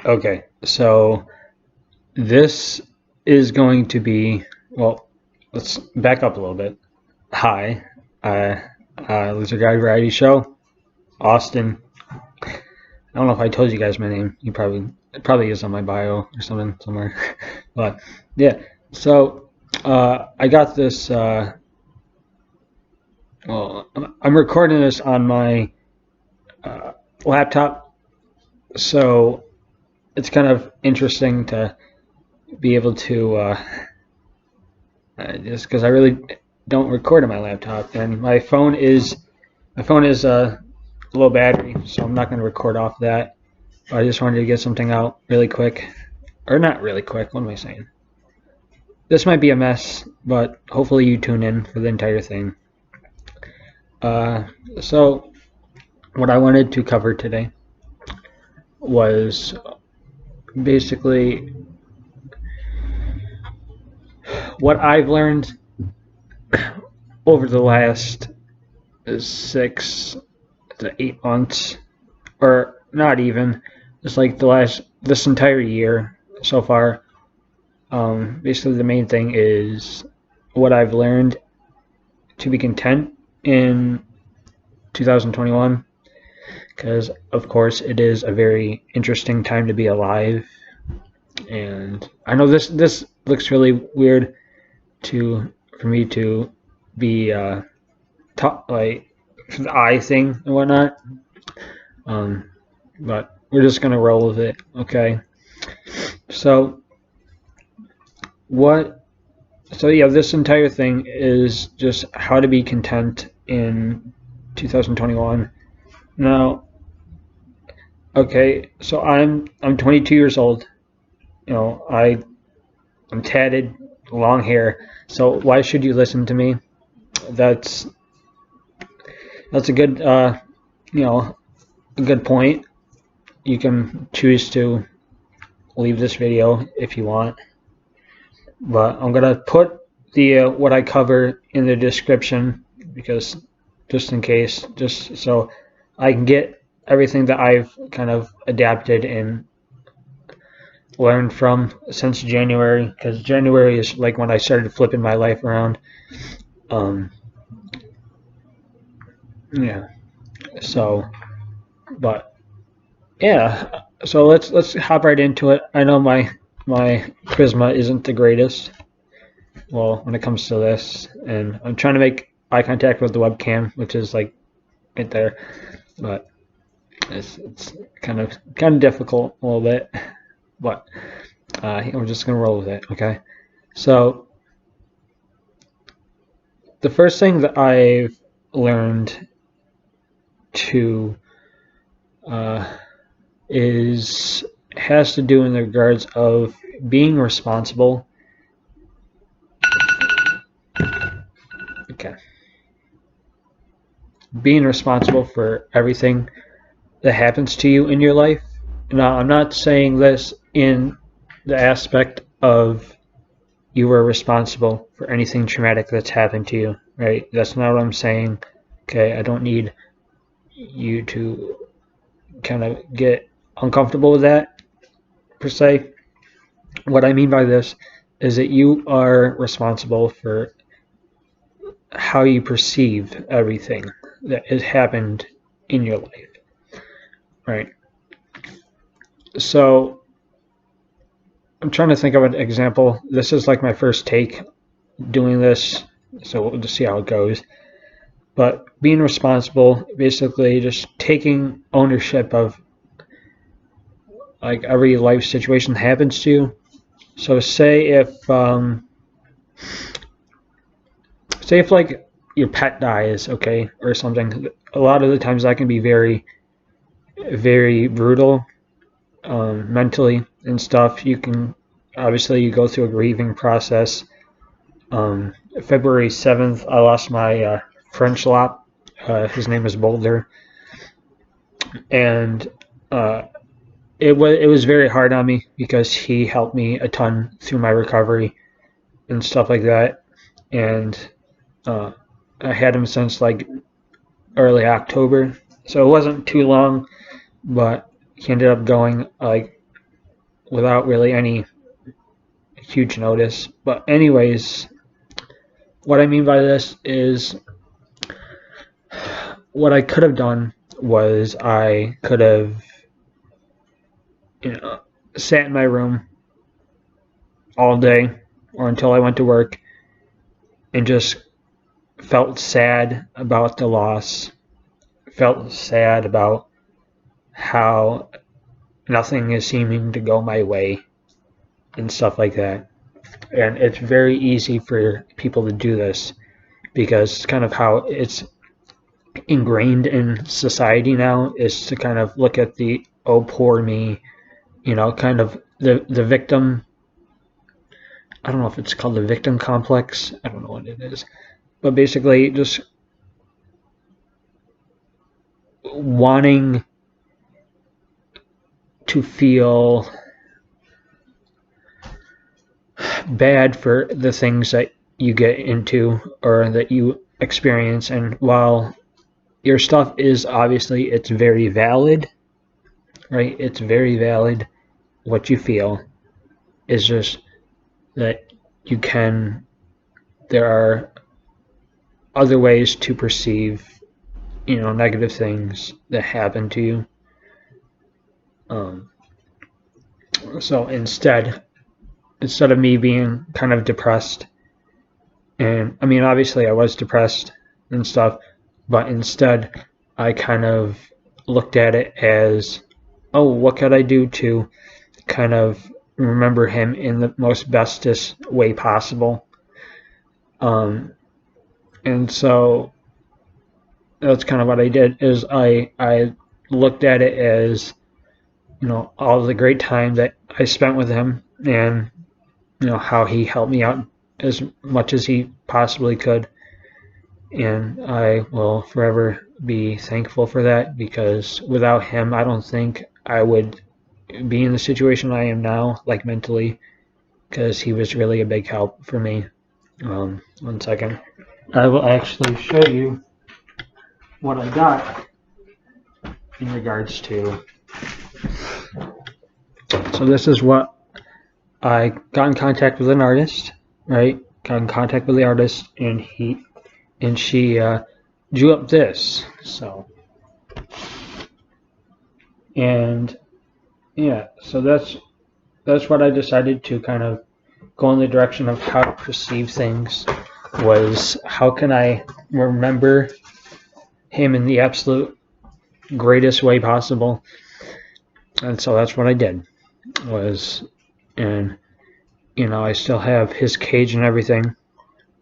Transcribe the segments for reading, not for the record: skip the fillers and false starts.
Okay, so this is going to be, well, let's back up a little bit. Hi, uh, Lizard Guy Variety Show, Austin. I don't know if I told you guys my name. It probably is on my bio or something somewhere. But yeah, so I got this. Well, I'm recording this on my laptop, so it's kind of interesting to be able to just because I really don't record on my laptop, and my phone is low battery, so I'm not going to record off that. But I just wanted to get something out really quick, or not really quick. What am I saying? This might be a mess, but hopefully you tune in for the entire thing. So what I wanted to cover today was basically what I've learned over the last 6 to 8 months, or not even, just like this entire year so far. Basically, the main thing is what I've learned to be content in 2021, because of course it is a very interesting time to be alive. And I know this looks really weird for me to be taught, like the eye thing and whatnot. But we're just gonna roll with it, okay? So yeah, this entire thing is just how to be content in 2021. Now, okay, so I'm 22 years old. You know, I'm tatted, long hair. So why should you listen to me? That's a good a good point. You can choose to leave this video if you want, but I'm gonna put the what I cover in the description, because just in case, just so I can get everything that I've kind of adapted and learned from since January, because January is like when I started flipping my life around. Yeah. So, but yeah. So let's hop right into it. I know my charisma isn't the greatest. Well, when it comes to this, and I'm trying to make eye contact with the webcam, which is like right there, but it's kind of difficult a little bit. But we're just gonna roll with it, okay? So the first thing that I've learned to has to do in the regards of being responsible. Okay. Being responsible for everything that happens to you in your life. Now, I'm not saying this in the aspect of you were responsible for anything traumatic that's happened to you, right? That's not what I'm saying. Okay, I don't need you to kind of get uncomfortable with that per se. What I mean by this is that you are responsible for how you perceive everything that has happened in your life, right? So I'm trying to think of an example. This is like my first take doing this, so we'll just see how it goes. But being responsible, basically just taking ownership of like every life situation that happens to you. So say if like your pet dies, okay, or something. A lot of the times that can be very, very brutal, mentally and stuff. You can obviously you go through a grieving process. February 7th, I lost my French lop. His name is Boulder, and it was very hard on me because he helped me a ton through my recovery and stuff like that. And I had him since like early October, so it wasn't too long, but he ended up going like without really any huge notice. But anyways, what I mean by this is what I could have done was I could have, sat in my room all day or until I went to work and just felt sad about the loss, felt sad about how nothing is seeming to go my way and stuff like that. And it's very easy for people to do this because it's kind of how it's ingrained in society now, is to kind of look at the, oh, poor me, kind of the victim. I don't know if it's called the victim complex. I don't know what it is. But basically just wanting to feel bad for the things that you get into or that you experience. And while your stuff is obviously, it's very valid, right? It's very valid what you feel. It's just that there are other ways to perceive, negative things that happen to you. So instead of me being kind of depressed, and I mean, obviously I was depressed and stuff, but instead I kind of looked at it as, oh, what could I do to kind of remember him in the most bestest way possible? And so that's kind of what I did, is I looked at it as, all the great time that I spent with him, and how he helped me out as much as he possibly could. And I will forever be thankful for that, because without him, I don't think I would be in the situation I am now, like mentally, because he was really a big help for me. 1 second. I will actually show you what I got in regards to. So this is what I got in contact with an artist, right? Got in contact with the artist, and she drew up this. So, and yeah, so that's what I decided to kind of go in the direction of how to perceive things, was how can I remember him in the absolute greatest way possible. And so that's what I did, and I still have his cage and everything.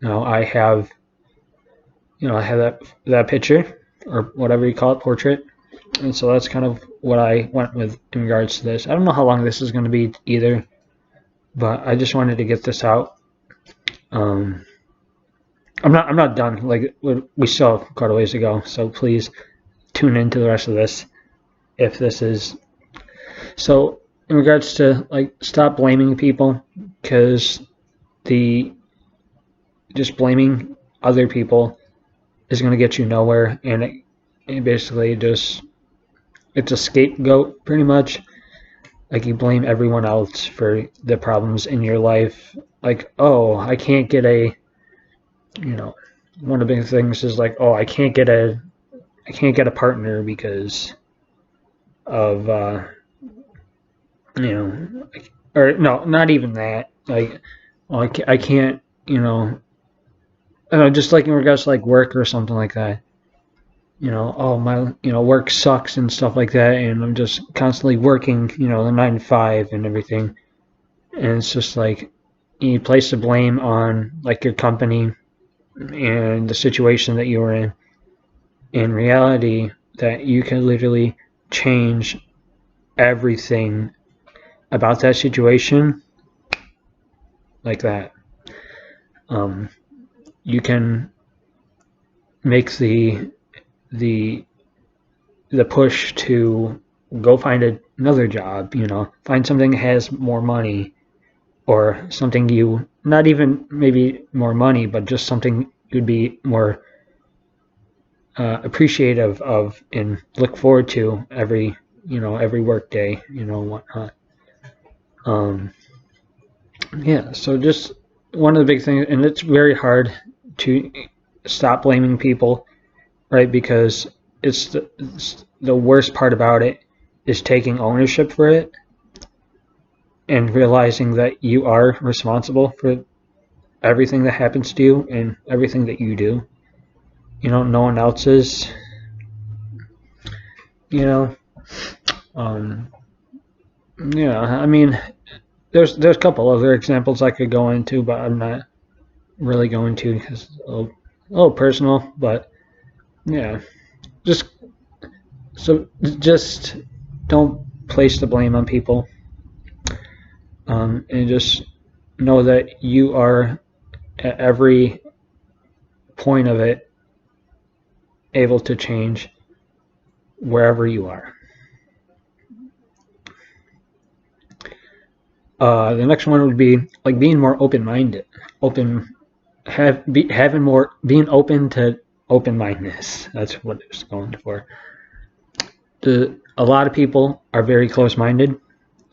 I have that picture, or whatever you call it, portrait. And so that's kind of what I went with in regards to this. I don't know how long this is going to be either, but I just wanted to get this out. I'm not done. Like, we still have quite a ways to go, so please tune into the rest of this if this is. So in regards to, like, stop blaming people, because just blaming other people is going to get you nowhere, and it basically just, it's a scapegoat pretty much. Like, you blame everyone else for the problems in your life. Like, oh, I can't get a, one of the big things is like, oh, I can't get a partner because of, or no, not even that. Like, well, I can't, just like in regards to like work or something like that. Oh, my, work sucks and stuff like that, and I'm just constantly working, the 9 to 5 and everything. And it's just like, you place the blame on like your company and the situation that you were in. In reality, that you can literally change everything about that situation like that. You can make the push to go find another job, find something that has more money, or something you, not even maybe more money, but just something you'd be more appreciative of and look forward to every work day, whatnot. Yeah, so just one of the big things, and it's very hard to stop blaming people, right? Because it's the worst part about it is taking ownership for it and realizing that you are responsible for everything that happens to you and everything that you do. No one else is. You know, yeah. I mean, there's a couple other examples I could go into, but I'm not really going to because it's a little personal. But yeah, just just don't place the blame on people, and just know that you are at every point of it able to change wherever you are. The next one would be like being more open-minded, being open to open-mindedness. That's what it's going for. A lot of people are very close-minded.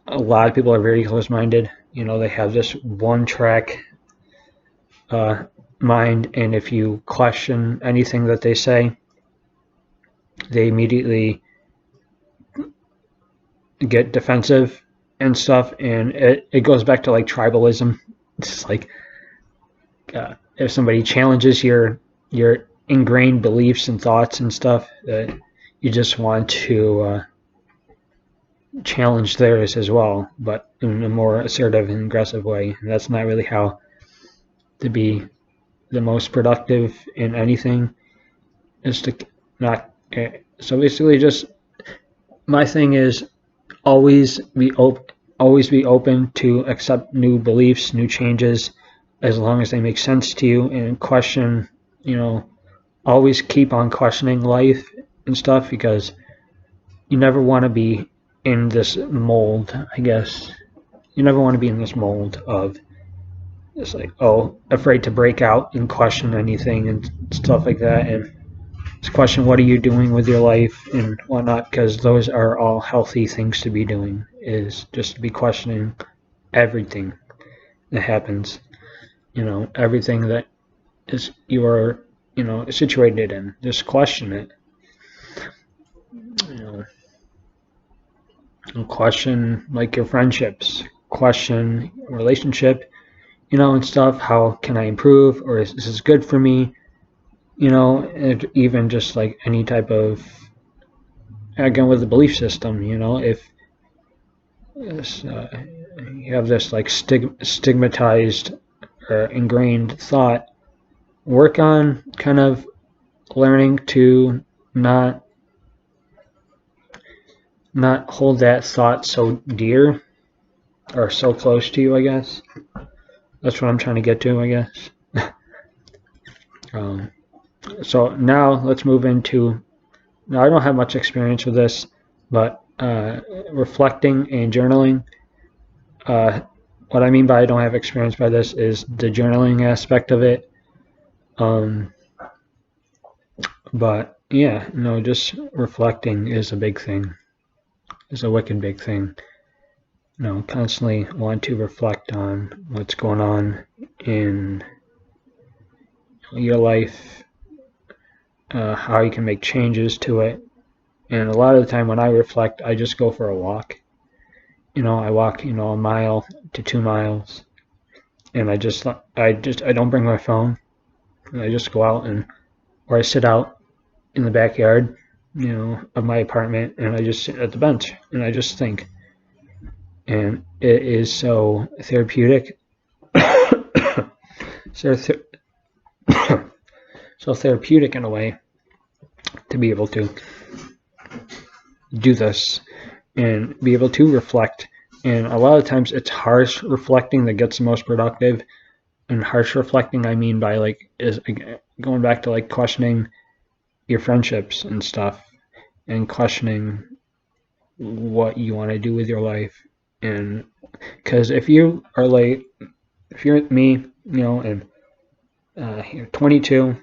A lot of people are very close-minded. They have this one-track mind, and if you question anything that they say, they immediately get defensive and stuff, and it goes back to like tribalism. It's like if somebody challenges your ingrained beliefs and thoughts and stuff, you just want to challenge theirs as well, but in a more assertive and aggressive way. And that's not really how to be the most productive in anything. Is to not. So basically, just my thing is always be open to accept new beliefs, new changes, as long as they make sense to you, and question. Always keep on questioning life and stuff, because you never want to be in this mold, I guess. You never want to be in this mold of just like, afraid to break out and question anything and stuff like that, and just question what are you doing with your life and whatnot, because those are all healthy things to be doing, is just to be questioning everything that happens, everything that is you are, situated in. Just question it. Question like your friendships, question relationship, and stuff. How can I improve, or is this good for me? And even just like any type of, again, with the belief system, if you have this like stigmatized or ingrained thought, work on kind of learning to not hold that thought so dear or so close to you, I guess. That's what I'm trying to get to, I guess. So now let's move into, now I don't have much experience with this, but reflecting and journaling. What I mean by I don't have experience by this is the journaling aspect of it. But yeah, just reflecting is a big thing. It's a wicked big thing. Constantly want to reflect on what's going on in your life, how you can make changes to it. And a lot of the time when I reflect, I just go for a walk. I walk, a mile to 2 miles, and I don't bring my phone. I just go out or I sit out in the backyard, of my apartment, and I just sit at the bench and I just think. And it is so therapeutic. so therapeutic in a way to be able to do this and be able to reflect. And a lot of times it's harsh reflecting that gets the most productive. And harsh reflecting, I mean by like, is going back to like questioning your friendships and stuff, and questioning what you want to do with your life. And because if you're me, and you're 22,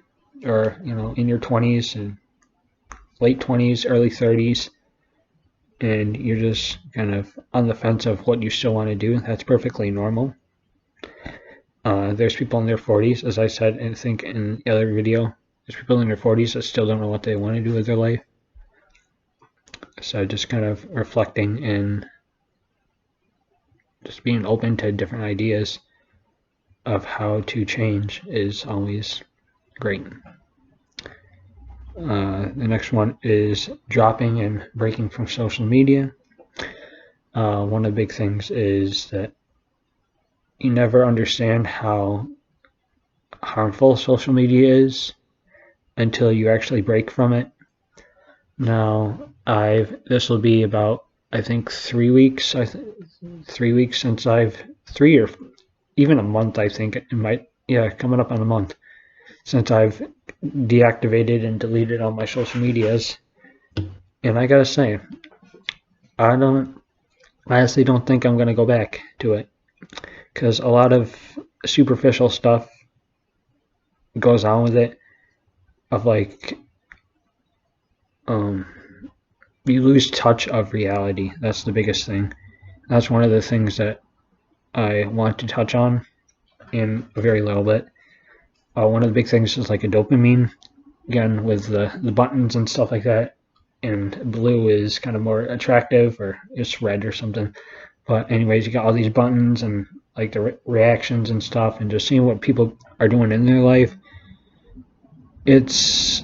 or in your 20s and late 20s, early 30s, and you're just kind of on the fence of what you still want to do, that's perfectly normal. There's people in their 40s, as I said, I think in the other video, there's people in their 40s that still don't know what they want to do with their life. So just kind of reflecting and just being open to different ideas of how to change is always great. The next one is dropping and breaking from social media. One of the big things is that you never understand how harmful social media is until you actually break from it. Now, this will be about, I think, 3 weeks. 3 weeks since 3 or even a month, I think it might, coming up on a month since I've deactivated and deleted all my social medias. And I gotta say, I honestly don't think I'm gonna go back to it, because a lot of superficial stuff goes on with it, of like, you lose touch of reality. That's the biggest thing. That's one of the things that I want to touch on in a very little bit. One of the big things is like a dopamine, again, with the buttons and stuff like that. And blue is kind of more attractive, or it's red or something. But anyways, you got all these buttons and like the reactions and stuff, and just seeing what people are doing in their life. It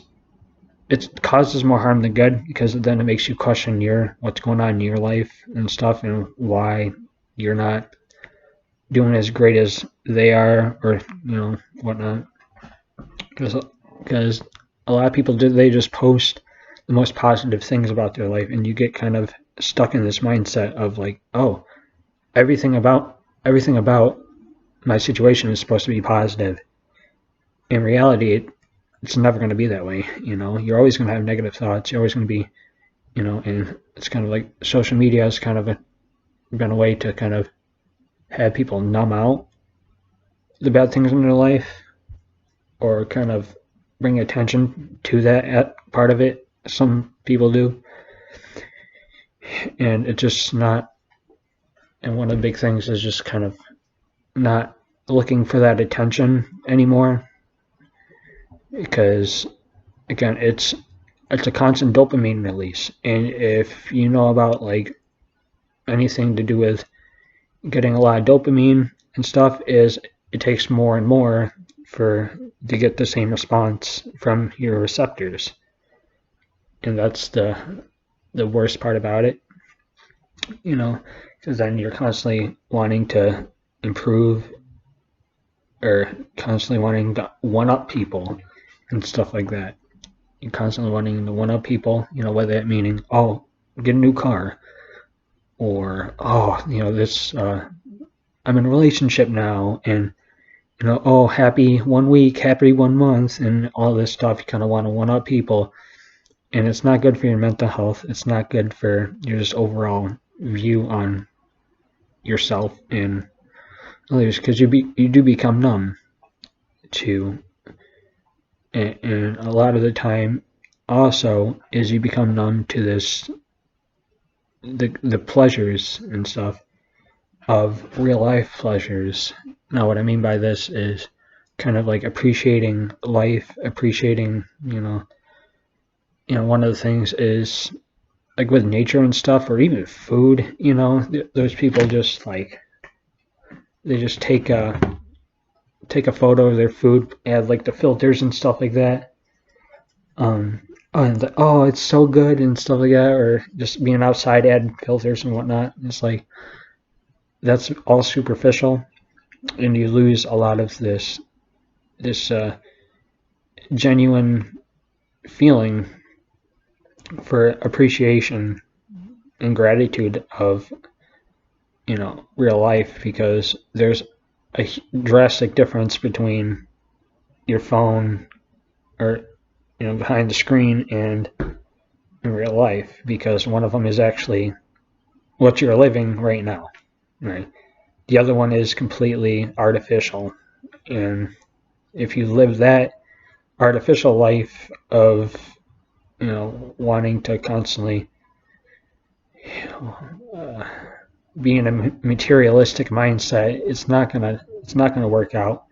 causes more harm than good, because then it makes you question what's going on in your life and stuff, and why you're not doing as great as they are, or whatnot. Because a lot of people they just post the most positive things about their life, and you get kind of stuck in this mindset of like, oh, everything about my situation is supposed to be positive. In reality, it's never going to be that way. You're always going to have negative thoughts. You're always going to be, and it's kind of like social media has kind of been a way to kind of have people numb out the bad things in their life, or kind of bring attention to that part of it. Some people do, and it's just not. And one of the big things is just kind of not looking for that attention anymore, because again, it's a constant dopamine release. And if you know about like anything to do with getting a lot of dopamine and stuff, is it takes more and more to get the same response from your receptors. And that's the worst part about it, because then you're constantly wanting to improve, or constantly wanting to one-up people and stuff like that. You're constantly wanting to one-up people, whether that meaning, oh, get a new car, or, oh, this, I'm in a relationship now, and, oh, happy 1 week, happy 1 month, and all this stuff. You kind of want to one-up people, and it's not good for your mental health. It's not good for your just overall view on yourself and others, because you do become numb to, and a lot of the time also is you become numb to this, the pleasures and stuff of real life pleasures. Now what I mean by this is kind of like appreciating life, appreciating, one of the things is like with nature and stuff, or even food, those people just like, they just take a photo of their food, add like the filters and stuff like that. And oh, it's so good and stuff like that, or just being outside, add filters and whatnot. It's like, that's all superficial, and you lose a lot of this genuine feeling for appreciation and gratitude of real life, because there's a drastic difference between your phone, or behind the screen, and in real life, because one of them is actually what you're living right now, right? The other one is completely artificial, and if you live that artificial life of wanting to constantly being a materialistic mindset, it's not gonna work out.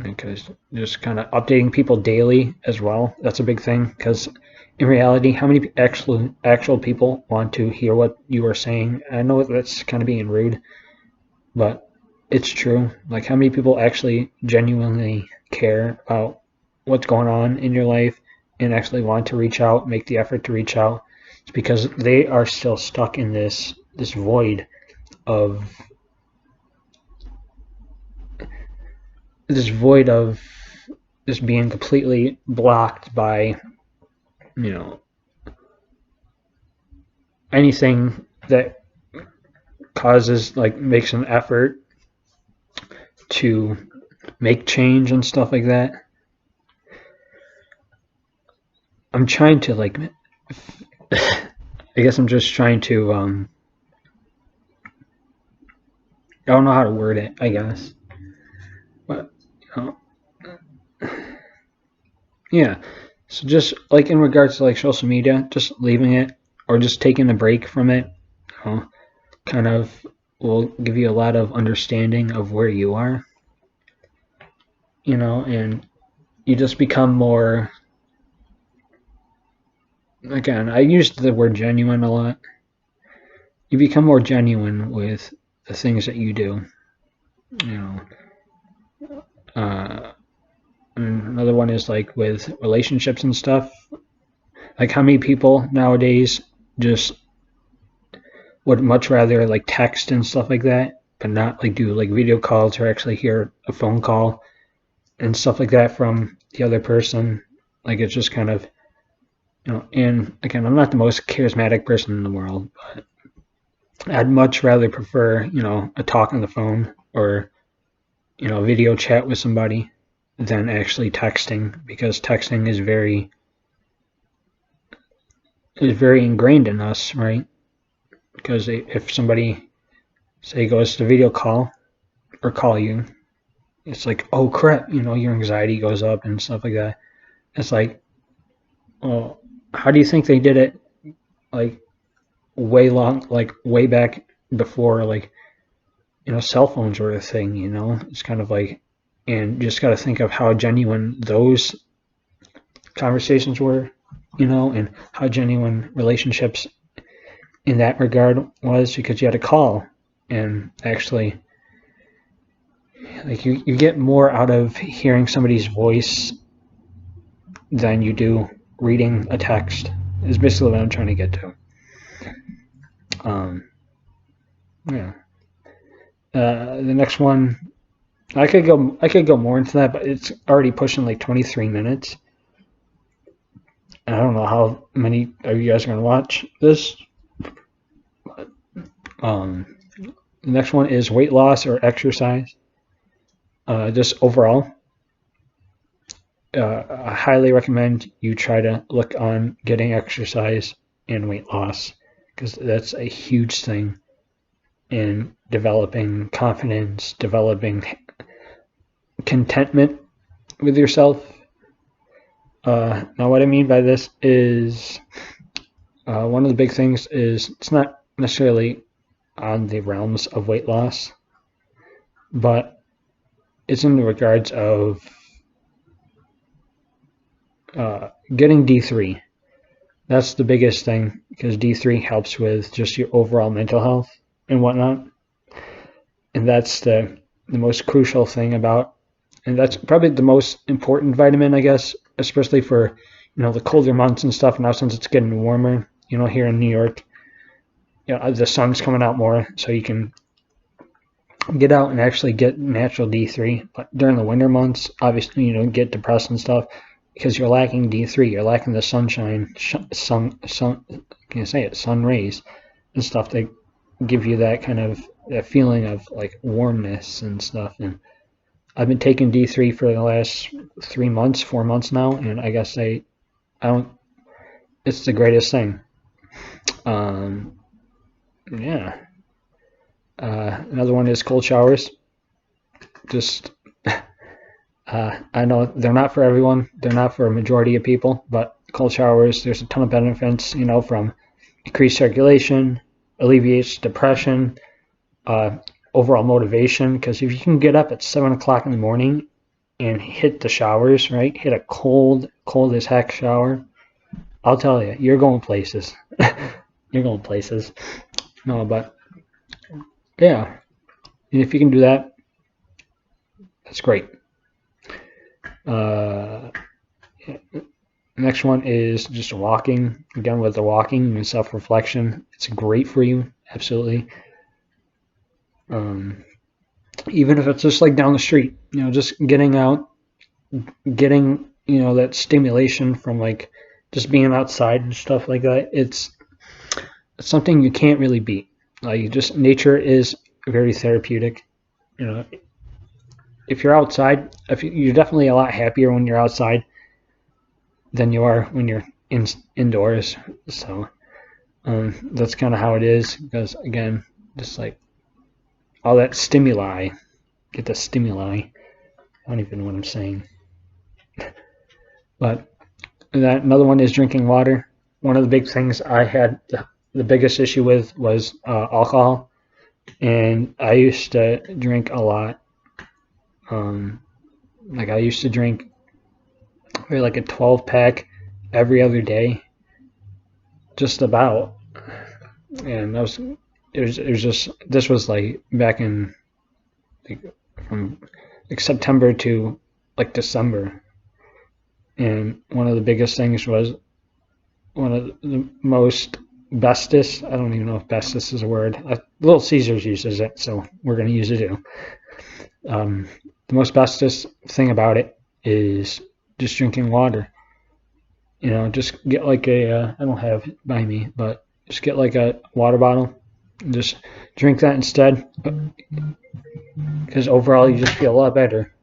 Because just kind of updating people daily as well. That's a big thing. Because in reality, how many actual people want to hear what you are saying? I know that's kind of being rude, but it's true. Like, how many people actually genuinely care about what's going on in your life and actually want to reach out, make the effort to reach out? It's because they are still stuck in this void of just being completely blocked by, you know, anything that causes, like, makes an effort to make change and stuff like that. I'm trying to, like, I guess I'm just trying to, I don't know how to word it, I guess. But, yeah. So just, like, in regards to, like, social media, just leaving it or just taking a break from it, kind of will give you a lot of understanding of where you are, and you just become more, again, I used the word genuine a lot. You become more genuine with the things that you do. And another one is, like, with relationships and stuff. Like, how many people nowadays just would much rather, like, text and stuff like that, but not, like, do, like, video calls or actually hear a phone call and stuff like that from the other person. Like, it's just kind of, and again, I'm not the most charismatic person in the world, but I'd much rather prefer, a talk on the phone or, a video chat with somebody than actually texting, because texting is very ingrained in us, right? Because if somebody, say, goes to video call or call you, it's like, oh crap, your anxiety goes up and stuff like that. It's like, well, how do you think they did it, like, way back before, like, cell phones were a thing? It's kind of like, and just got to think of how genuine those conversations were, and how genuine relationships in that regard was, because you had to call and actually, like, you get more out of hearing somebody's voice than you do reading a text, is basically what I'm trying to get to. Yeah. The next one, I could go more into that, but it's already pushing like 23 minutes. And I don't know how many of you guys are gonna watch this. The next one is weight loss or exercise. Just overall, I highly recommend you try to look on getting exercise and weight loss, because that's a huge thing in developing confidence, developing contentment with yourself. Now, what I mean by this is, one of the big things is, it's not necessarily on the realms of weight loss, but it's in the regards of getting D3. That's the biggest thing, because D3 helps with just your overall mental health and whatnot. And that's the most crucial thing about, and that's probably the most important vitamin, I guess, especially for, the colder months and stuff. Now, since it's getting warmer, here in New York, the sun's coming out more, so you can get out and actually get natural D3. But during the winter months, obviously, get depressed and stuff, because you're lacking D3. You're lacking the sunshine, sun rays and stuff that give you that kind of, that feeling of, like, warmness and stuff. And I've been taking D3 for the last 4 months now, and I guess I don't. It's the greatest thing. Yeah. Another one is cold showers. Just, I know they're not for everyone. They're not for a majority of people, but cold showers, there's a ton of benefits, from increase circulation, alleviates depression, overall motivation. Because if you can get up at 7 o'clock in the morning and hit the showers, right? Hit a cold as heck shower. I'll tell you, you're going places. You're going places. No, but yeah, and if you can do that, that's great. Next one is just walking. Again, with the walking and self-reflection, it's great for you, absolutely. Even if it's just like down the street, just getting out, getting, that stimulation from like just being outside and stuff like that. It's something you can't really beat. Nature is very therapeutic. If you're outside, you're definitely a lot happier when you're outside than you are when you're indoors. So that's kind of how it is. Because again, just like all that stimuli, get the stimuli. I don't even know what I'm saying. But another one is drinking water. One of the big things I had the biggest issue with was alcohol, and I used to drink a lot. Like I used to drink like a 12-pack every other day, just about. And this was like back in from September to like December. And one of the biggest things was one of the most bestest, I don't even know if bestest is a word. Little Caesars uses it, so we're going to use it too. The most bestest thing about it is just drinking water. Just get like I don't have it by me, but just get like a water bottle and just drink that instead. Because overall, you just feel a lot better.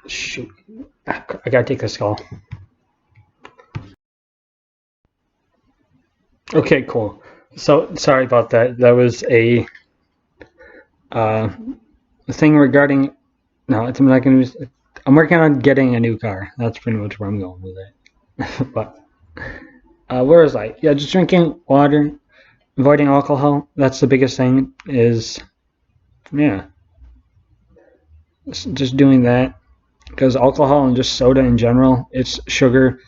Shoot, I gotta take this call. Okay, cool. So sorry about that. That was a thing regarding. No, I'm not gonna use. I'm working on getting a new car. That's pretty much where I'm going with it. But where was I? Yeah, just drinking water, avoiding alcohol. That's the biggest thing. Is just doing that. Because alcohol and just soda in general, it's sugar,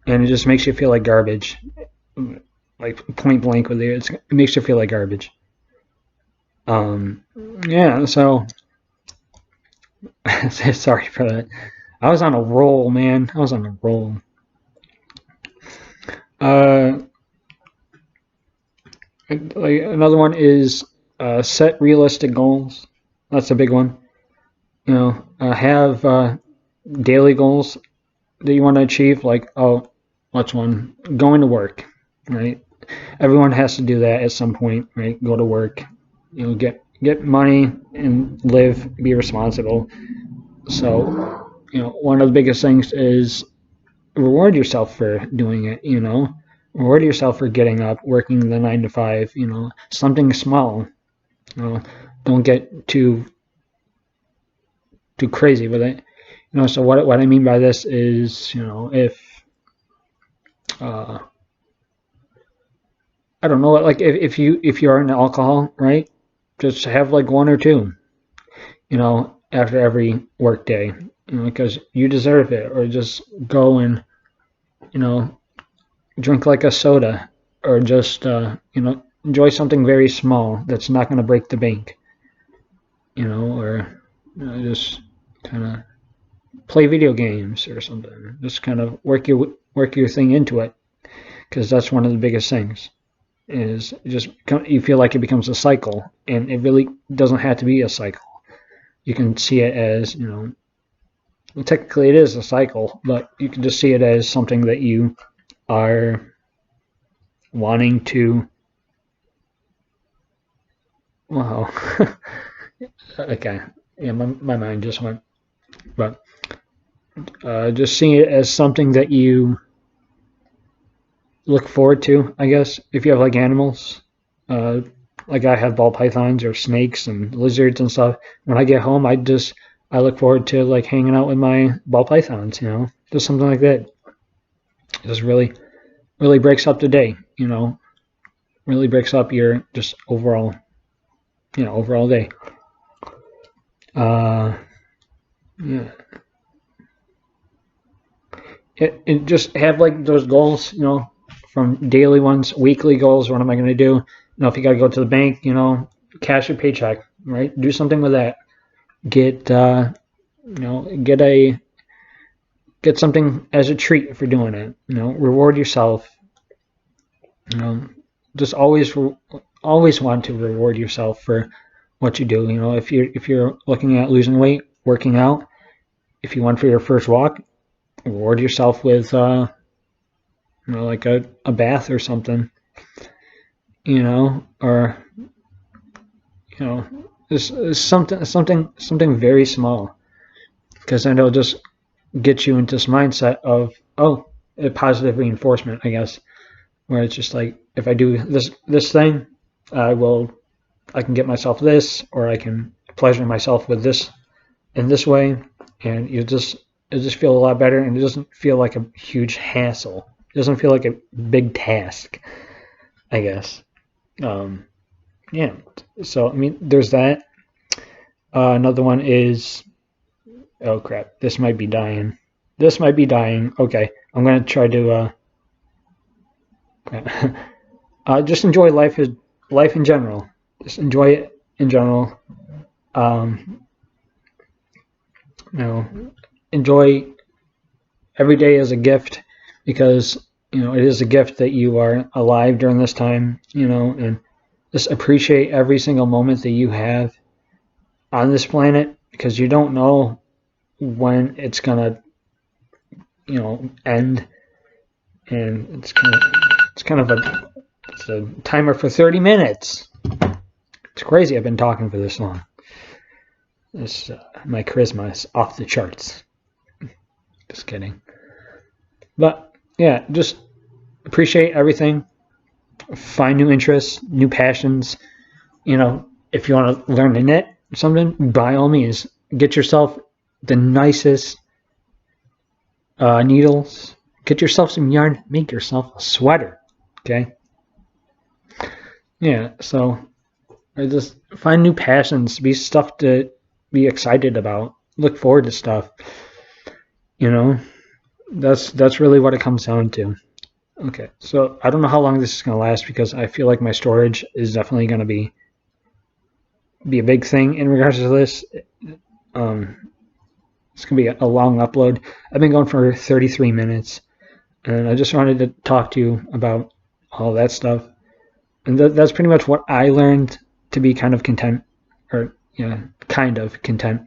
and it just makes you feel like garbage. Like point blank with you, it makes you feel like garbage. So sorry for that. I was on a roll, man. I was on a roll. Like another one is set realistic goals. That's a big one. Have daily goals that you want to achieve. Like, what's one? Going to work, right? Everyone has to do that at some point, right? Go to work, get money and live, be responsible. So, one of the biggest things is reward yourself for doing it. Reward yourself for getting up, working the 9 to 5. Something small. Don't get too crazy with it. So what I mean by this is, if I don't know, like if you are into alcohol, right? Just have like 1 or 2, after every work day, because you deserve it. Or just go and, drink like a soda, or just enjoy something very small that's not going to break the bank, or just kind of play video games or something. Just kind of work your thing into it, because that's one of the biggest things. Is just you feel like it becomes a cycle, and it really doesn't have to be a cycle. You can see it as, technically it is a cycle, but you can just see it as something that you are wanting to. Wow. Okay. Yeah, my mind just went. But just seeing it as something that you look forward to, I guess. If you have like animals, like I have ball pythons or snakes and lizards and stuff. When I get home, I look forward to like hanging out with my ball pythons, just something like that. Just really really breaks up the day, you know, really breaks up your just overall, you know, overall day. Yeah. It just have like those goals, you know, from daily ones, weekly goals. What am I going to do? You know, if you got to go to the bank, you know, cash your paycheck, right? Do something with that. Get, you know, get something as a treat for doing it. You know, reward yourself. You know, just always want to reward yourself for what you do. You know, if you're looking at losing weight, working out, if you went for your first walk, reward yourself with you know, like a bath or something, you know, or you know, something very small, because then it'll just get you into this mindset of, oh, a positive reinforcement, I guess, where it's just like, if I do this thing, I can get myself this, or I can pleasure myself with this in this way, and you just feel a lot better, and it doesn't feel like a huge hassle. It doesn't feel like a big task, I guess. Yeah. So I mean, there's that. Another one is, oh crap, this might be dying. This might be dying. Okay, I'm gonna try to just enjoy life in general. Just enjoy it in general. Um, you know, enjoy every day as a gift, because you know it is a gift that you are alive during this time. You know, and just appreciate every single moment that you have on this planet, because you don't know when it's gonna, you know, end, and it's kind of it's a timer for 30 minutes. It's crazy. I've been talking for this long. This my charisma is off the charts. Just kidding. But yeah, just appreciate everything. Find new interests, new passions. You know, if you want to learn to knit or something, by all means, get yourself the nicest needles. Get yourself some yarn. Make yourself a sweater. Okay. Yeah. So, or just find new passions. Be stuff to be excited about. Look forward to stuff. You know, that's really what it comes down to. Okay, so I don't know how long this is going to last, because I feel like my storage is definitely going to be a big thing in regards to this. It's going to be a long upload. I've been going for 33 minutes, and I just wanted to talk to you about all that stuff. And that's pretty much what I learned to be kind of content, or you know, kind of content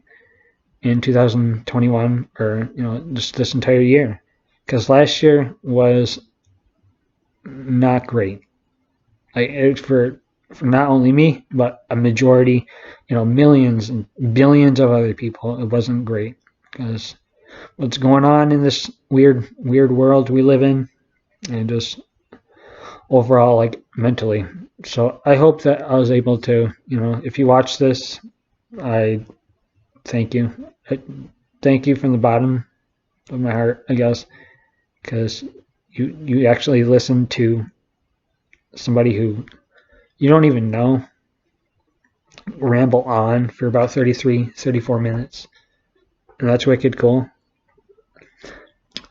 in 2021, or you know, just this entire year, because last year was not great. Like for not only me, but a majority, you know, millions and billions of other people, it wasn't great, because what's going on in this weird world we live in, and just overall, like, mentally. So I hope that I was able to, you know, if you watch this, I thank you. Thank you from the bottom of my heart, I guess, because you actually listen to somebody who you don't even know ramble on for about 34 minutes. And that's wicked cool.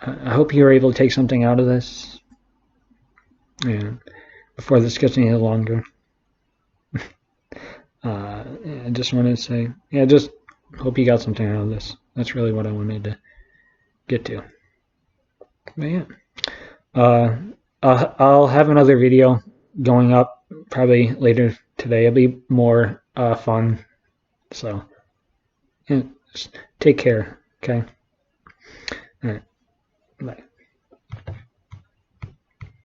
I hope you're able to take something out of this. Yeah, before this gets any longer. I just wanted to say, yeah, just hope you got something out of this. That's really what I wanted to get to. But yeah, I'll have another video going up probably later today. It'll be more fun. So, yeah, just take care. Okay. All right. Bye.